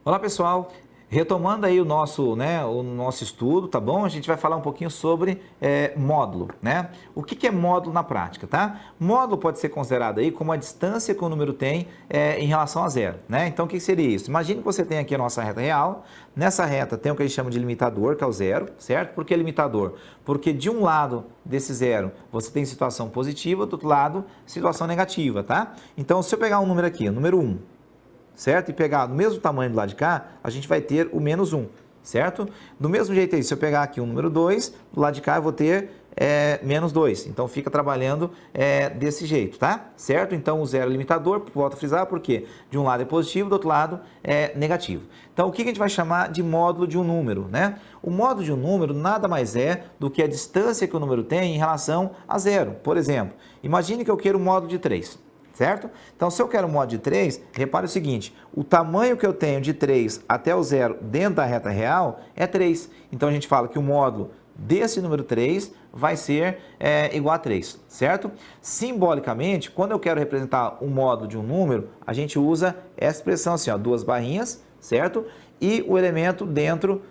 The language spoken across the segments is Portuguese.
Olá pessoal, retomando aí o nosso estudo, tá bom? A gente vai falar um pouquinho sobre módulo, né? O que é módulo na prática, tá? Módulo pode ser considerado aí como a distância que o número tem em relação a zero, né? Então o que seria isso? Imagine que você tem aqui a nossa reta real, nessa reta tem o que a gente chama de limitador, que é o zero, certo? Por que limitador? Porque de um lado desse zero você tem situação positiva, do outro lado situação negativa, tá? Então se eu pegar um número aqui, o número 1, certo? E pegar do mesmo tamanho do lado de cá, a gente vai ter o menos 1, certo? Do mesmo jeito aí, se eu pegar aqui o número 2, do lado de cá eu vou ter menos 2. Então, fica trabalhando desse jeito, tá? Certo? Então, o zero é limitador, volto a frisar, porque de um lado é positivo, do outro lado é negativo. Então, o que a gente vai chamar de módulo de um número, né? O módulo de um número nada mais é do que a distância que o número tem em relação a zero. Por exemplo, imagine que eu quero o módulo de 3. Certo? Então, se eu quero um módulo de 3, repare o seguinte, o tamanho que eu tenho de 3 até o zero dentro da reta real é 3. Então, a gente fala que o módulo desse número 3 vai ser igual a 3, certo? Simbolicamente, quando eu quero representar o módulo de um número, a gente usa essa expressão assim, ó, duas barrinhas, certo? E o elemento dentro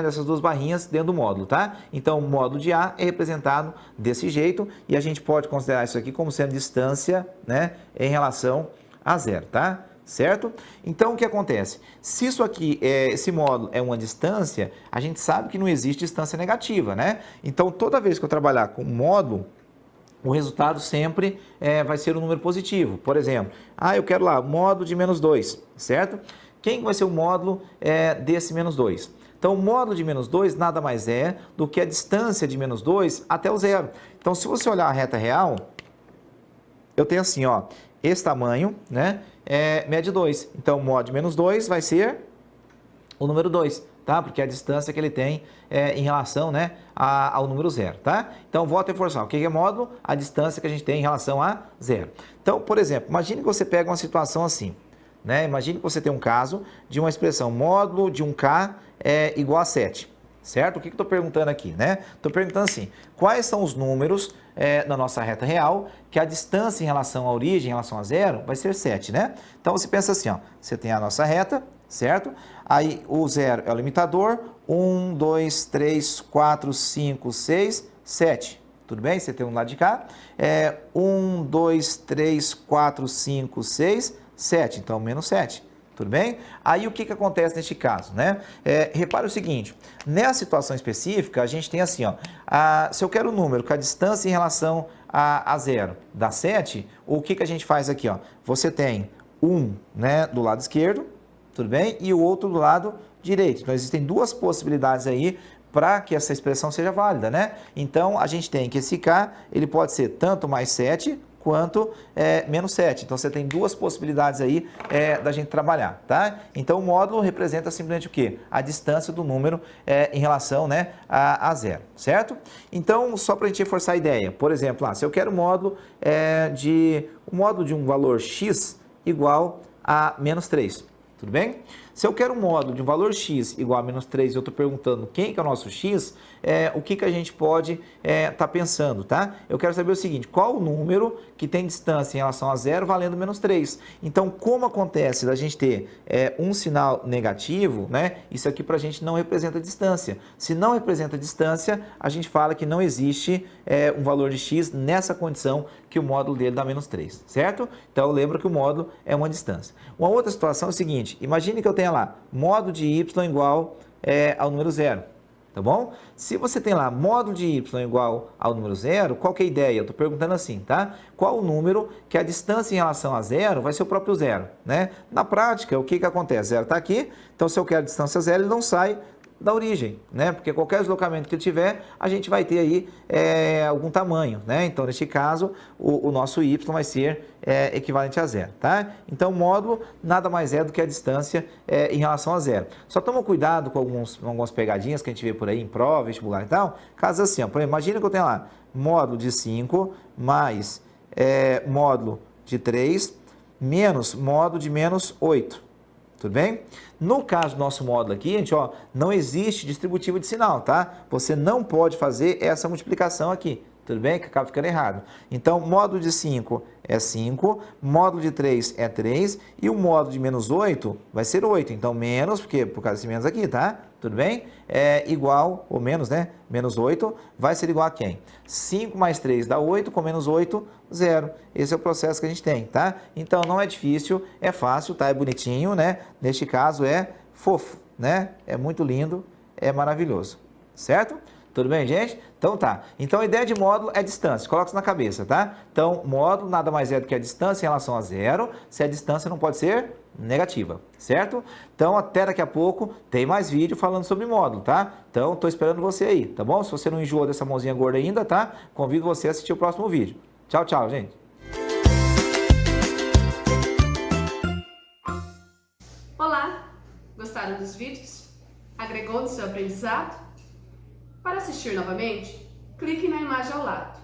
dessas duas barrinhas dentro do módulo, tá? Então, o módulo de A é representado desse jeito e a gente pode considerar isso aqui como sendo distância, né, em relação a zero, tá? Certo? Então, o que acontece? Se isso aqui, esse módulo é uma distância, a gente sabe que não existe distância negativa, né? Então, toda vez que eu trabalhar com módulo, o resultado sempre vai ser um número positivo. Por exemplo, eu quero lá, módulo de menos 2, certo? Quem vai ser o módulo desse menos 2? Então, o módulo de menos 2 nada mais é do que a distância de menos 2 até o zero. Então, se você olhar a reta real, eu tenho assim, ó, esse tamanho, né, mede 2. Então, o módulo de menos 2 vai ser o número 2, tá? Porque é a distância que ele tem em relação, né, ao número zero, tá? Então, volto a reforçar. O que é módulo? A distância que a gente tem em relação a zero. Então, por exemplo, imagine que você pega uma situação assim, né? Imagine que você tem um caso de uma expressão módulo de 1k igual a 7, certo? O que eu estou perguntando aqui, né? Estou perguntando assim, quais são os números na nossa reta real que a distância em relação à origem, em relação a zero, vai ser 7, né? Então, você pensa assim, ó, você tem a nossa reta, certo? Aí, o zero é o limitador, 1, 2, 3, 4, 5, 6, 7. Tudo bem? Você tem um lado de cá. 1, 2, 3, 4, 5, 6, 7. Então, menos 7. Tudo bem? Aí, o que acontece neste caso, né? Repare o seguinte, nessa situação específica, a gente tem assim, ó, se eu quero o número com a distância em relação a zero dá 7, o que a gente faz aqui, ó? Você tem um, né, do lado esquerdo, tudo bem? E o outro do lado direito. Então, existem duas possibilidades aí para que essa expressão seja válida, né? Então, a gente tem que esse k, ele pode ser tanto mais 7 quanto menos 7. Então, você tem duas possibilidades aí da gente trabalhar, tá? Então, o módulo representa simplesmente o quê? A distância do número em relação, né, a zero, certo? Então, só para a gente reforçar a ideia, por exemplo, se eu quero o módulo de um valor x igual a menos 3. Tudo bem? Se eu quero um módulo de um valor x igual a menos 3 e eu estou perguntando quem que é o nosso x, o que a gente pode estar pensando, tá? Eu quero saber o seguinte, qual o número que tem distância em relação a zero valendo menos 3? Então, como acontece da gente ter um sinal negativo, né? Isso aqui para a gente não representa distância. Se não representa distância, a gente fala que não existe um valor de x nessa condição que o módulo dele dá menos 3, certo? Então, lembra que o módulo é uma distância. Uma outra situação é o seguinte, imagine que eu tenha lá módulo de y igual ao número zero, tá bom? Se você tem lá módulo de y igual ao número zero, qual que é a ideia? Eu estou perguntando assim, tá? Qual o número que a distância em relação a zero vai ser o próprio zero, né? Na prática, o que acontece? Zero está aqui, então se eu quero a distância zero, ele não sai da origem, né? Porque qualquer deslocamento que ele tiver, a gente vai ter aí algum tamanho, né? Então, neste caso, o nosso y vai ser equivalente a zero, tá? Então, o módulo nada mais é do que a distância em relação a zero. Só toma cuidado com algumas pegadinhas que a gente vê por aí em prova, vestibular e tal. Caso assim, ó, por exemplo, imagina que eu tenho lá módulo de 5 mais módulo de 3 menos módulo de menos 8. Tudo bem? No caso do nosso módulo aqui, gente, ó, não existe distributivo de sinal, tá? Você não pode fazer essa multiplicação aqui, Tudo bem? Que acaba ficando errado. Então, módulo de 5 é 5, módulo de 3 é 3 e o módulo de menos 8 vai ser 8. Então, menos, porque por causa desse menos aqui, tá? Tudo bem? É igual, ou menos, né? Menos 8 vai ser igual a quem? 5 mais 3 dá 8, com menos 8, 0. Esse é o processo que a gente tem, tá? Então, não é difícil, é fácil, tá? É bonitinho, né? Neste caso, é fofo, né? É muito lindo, é maravilhoso, certo? Tudo bem, gente? Então tá. Então a ideia de módulo é distância. Coloca isso na cabeça, tá? Então, módulo nada mais é do que a distância em relação a zero, se a distância não pode ser negativa, certo? Então, até daqui a pouco tem mais vídeo falando sobre módulo, tá? Então, tô esperando você aí, tá bom? Se você não enjoou dessa mãozinha gorda ainda, tá? Convido você a assistir o próximo vídeo. Tchau, tchau, gente. Olá! Gostaram dos vídeos? Agregou no seu aprendizado? Para assistir novamente, clique na imagem ao lado.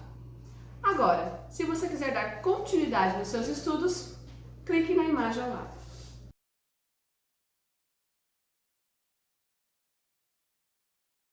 Agora, se você quiser dar continuidade nos seus estudos, clique na imagem ao lado.